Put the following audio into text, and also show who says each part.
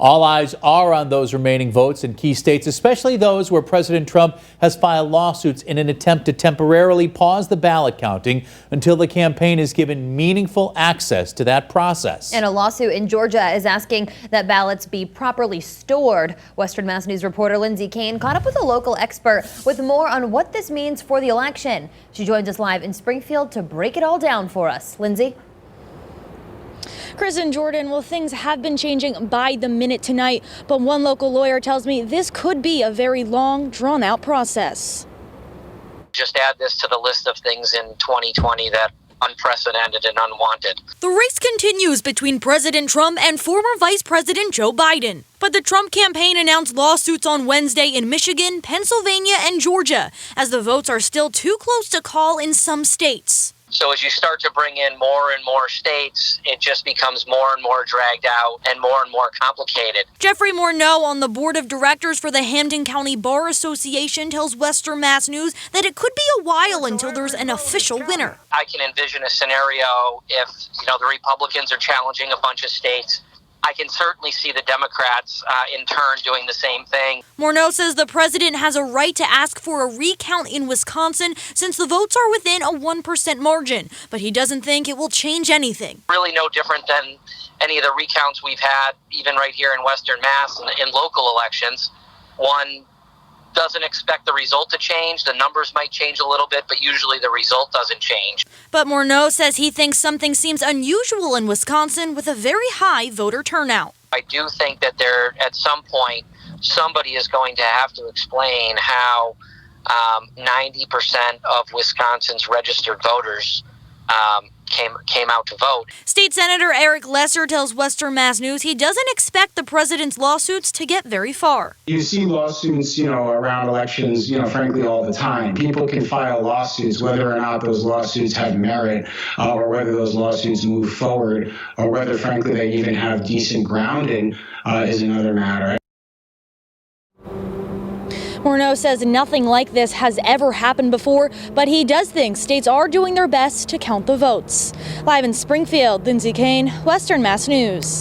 Speaker 1: All eyes are on those remaining votes in key states, especially those where President Trump has filed lawsuits in an attempt to temporarily pause the ballot counting until the campaign is given meaningful access to that process.
Speaker 2: And a lawsuit in Georgia is asking that ballots be properly stored. Western Mass News reporter Lindsay Kane caught up with a local expert with more on what this means for the election. She joins us live in Springfield to break it all down for us. Lindsay?
Speaker 3: Chris and Jordan, well, things have been changing by the minute tonight, but one local lawyer tells me this could be a very long, drawn-out process.
Speaker 4: Just add this to the list of things in 2020 that unprecedented and unwanted.
Speaker 5: The race continues between President Trump and former Vice President Joe Biden. But the Trump campaign announced lawsuits on Wednesday in Michigan, Pennsylvania, and Georgia, as the votes are still too close to call in some states.
Speaker 4: So as you start to bring in more and more states, it just becomes more and more dragged out and more complicated.
Speaker 5: Jeffrey Morneau on the board of directors for the Hampden County Bar Association tells Western Mass News that it could be a while until there's an official winner.
Speaker 4: I can envision a scenario if, the Republicans are challenging a bunch of states. I can certainly see the Democrats in turn doing the same thing.
Speaker 5: Morneau says the president has a right to ask for a recount in Wisconsin since the votes are within a 1% margin, but he doesn't think it will change anything.
Speaker 4: Really no different than any of the recounts we've had, even right here in Western Mass in local elections. One doesn't expect the result to change. The numbers might change a little bit, but usually the result doesn't change.
Speaker 5: But Morneau says he thinks something seems unusual in Wisconsin with a very high voter turnout.
Speaker 4: I do think that at some point, somebody is going to have to explain how 90% of Wisconsin's registered voters came out to vote.
Speaker 5: State Senator Eric Lesser tells Western Mass News he doesn't expect the president's lawsuits to get very far.
Speaker 6: You see lawsuits, around elections, frankly, all the time. People can file lawsuits, whether or not those lawsuits have merit, or whether those lawsuits move forward, or whether, frankly, they even have decent grounding is another matter.
Speaker 3: Morneau says nothing like this has ever happened before, but he does think states are doing their best to count the votes. Live in Springfield, Lindsay Kane, Western Mass News.